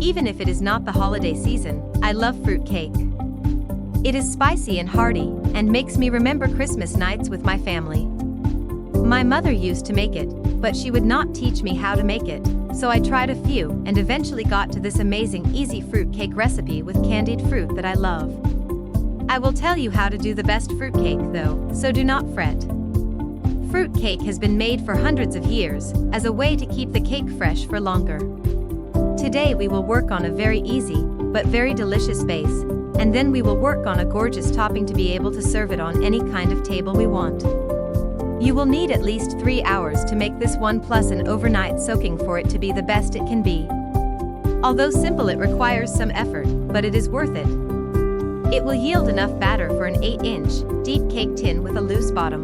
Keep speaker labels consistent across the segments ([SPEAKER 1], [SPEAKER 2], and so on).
[SPEAKER 1] Even if it is not the holiday season, I love fruitcake. It is spicy and hearty, and makes me remember Christmas nights with my family. My mother used to make it, but she would not teach me how to make it, so I tried a few and eventually got to this amazing easy fruitcake recipe with candied fruit that I love. I will tell you how to do the best fruitcake though, so do not fret. Fruitcake has been made for hundreds of years, as a way to keep the cake fresh for longer. Today we will work on a very easy, but very delicious base, and then we will work on a gorgeous topping to be able to serve it on any kind of table we want. You will need at least 3 hours to make this one, plus an overnight soaking for it to be the best it can be. Although simple, it requires some effort, but it is worth it. It will yield enough batter for an 8-inch, deep cake tin with a loose bottom.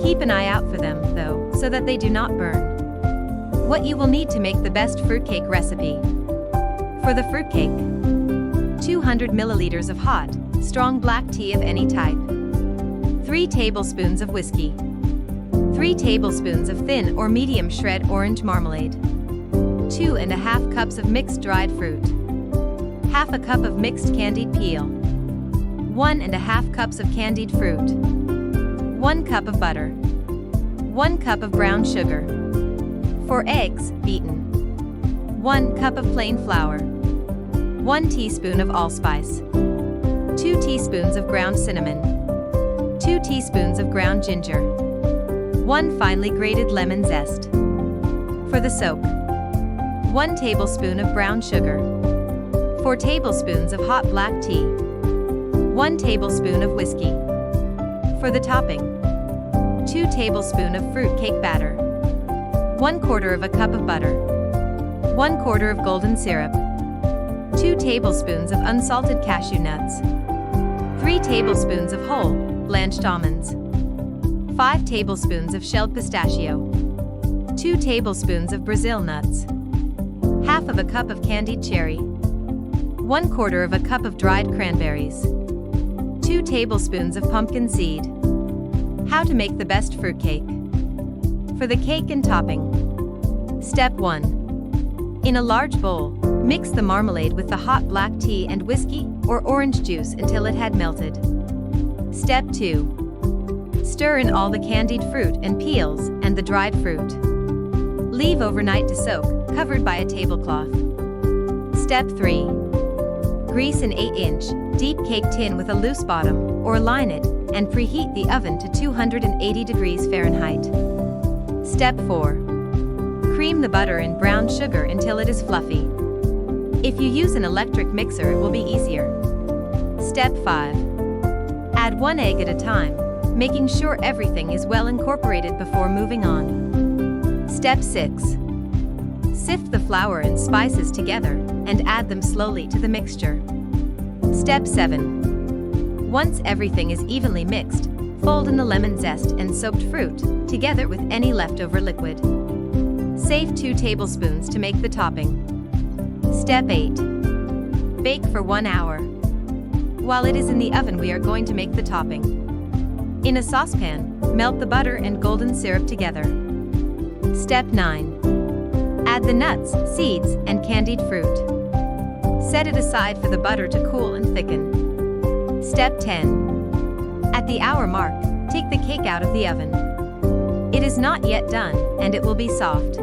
[SPEAKER 1] Keep an eye out for them, though, so that they do not burn. What you will need to make the best fruitcake recipe. For the fruitcake, 200 milliliters of hot, strong black tea of any type, 3 tablespoons of whiskey, 3 tablespoons of thin or medium shred orange marmalade, 2½ cups of mixed dried fruit, half a cup of mixed candied peel, 1½ cups of candied fruit, 1 cup of butter, 1 cup of brown sugar, 4 eggs, beaten, 1 cup of plain flour, 1 teaspoon of allspice, 2 teaspoons of ground cinnamon, 2 teaspoons of ground ginger, 1 finely grated lemon zest. For the soak, 1 tablespoon of brown sugar, 4 tablespoons of hot black tea, 1 tablespoon of whiskey. For the topping, 2 tablespoons of fruitcake batter, 1/4 of a cup of butter, 1/4 of golden syrup, 2 tablespoons of unsalted cashew nuts, 3 tablespoons of whole, blanched almonds, 5 tablespoons of shelled pistachio, 2 tablespoons of Brazil nuts, half of a cup of candied cherry, 1/4 of a cup of dried cranberries, 2 tablespoons of pumpkin seed. How to make the best fruitcake. For the cake and topping. Step 1. In a large bowl, mix the marmalade with the hot black tea and whiskey or orange juice until it had melted. Step 2. Stir in all the candied fruit and peels and the dried fruit. Leave overnight to soak, covered by a tablecloth. Step 3. Grease an 8-inch, deep cake tin with a loose bottom, or line it, and preheat the oven to 280 degrees Fahrenheit. Step 4. Cream the butter in brown sugar until it is fluffy. If you use an electric mixer, it will be easier. Step 5. Add 1 egg at a time, making sure everything is well incorporated before moving on. Step 6. Sift the flour and spices together and add them slowly to the mixture. Step 7. Once everything is evenly mixed, fold in the lemon zest and soaked fruit, together with any leftover liquid. Save 2 tablespoons to make the topping. Step 8. Bake for 1 hour. While it is in the oven, we are going to make the topping. In a saucepan, melt the butter and golden syrup together. Step 9. Add the nuts, seeds, and candied fruit. Set it aside for the butter to cool and thicken. Step 10. At the hour mark, take the cake out of the oven. It is not yet done, and it will be soft.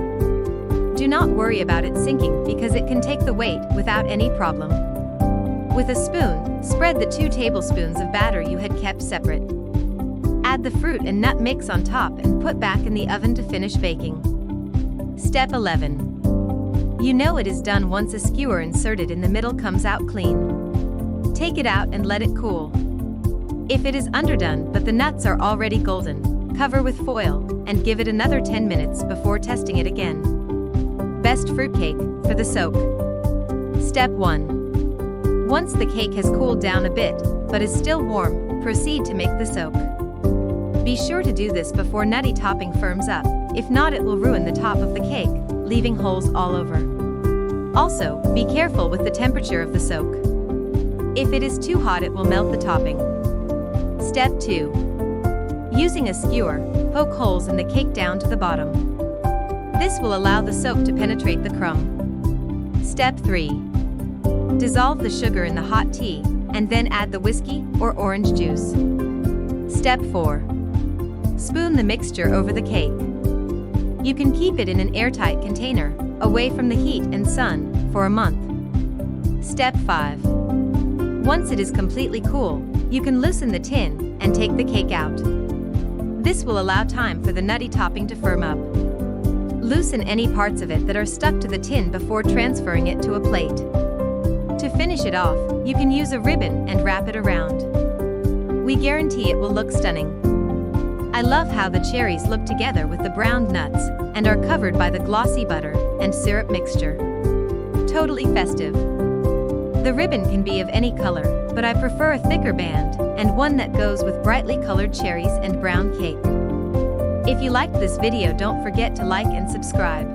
[SPEAKER 1] Do not worry about it sinking because it can take the weight without any problem. With a spoon, spread the 2 tablespoons of batter you had kept separate. Add the fruit and nut mix on top and put back in the oven to finish baking. Step 11. You know it is done once a skewer inserted in the middle comes out clean. Take it out and let it cool. If it is underdone but the nuts are already golden, cover with foil and give it another 10 minutes before testing it again. Best fruitcake for the soak. Step 1. Once the cake has cooled down a bit but is still warm, proceed to make the soak. Be sure to do this before nutty topping firms up, if not it will ruin the top of the cake, leaving holes all over. Also, be careful with the temperature of the soak. If it is too hot, it will melt the topping. Step 2. Using a skewer, poke holes in the cake down to the bottom. This will allow the soak to penetrate the crumb. Step 3. Dissolve the sugar in the hot tea, and then add the whiskey or orange juice. Step 4. Spoon the mixture over the cake. You can keep it in an airtight container, away from the heat and sun, for a month. Step 5. Once it is completely cool, you can loosen the tin and take the cake out. This will allow time for the nutty topping to firm up. Loosen any parts of it that are stuck to the tin before transferring it to a plate. To finish it off, you can use a ribbon and wrap it around. We guarantee it will look stunning. I love how the cherries look together with the browned nuts and are covered by the glossy butter and syrup mixture. Totally festive. The ribbon can be of any color, but I prefer a thicker band and one that goes with brightly colored cherries and brown cake. If you liked this video, don't forget to like and subscribe.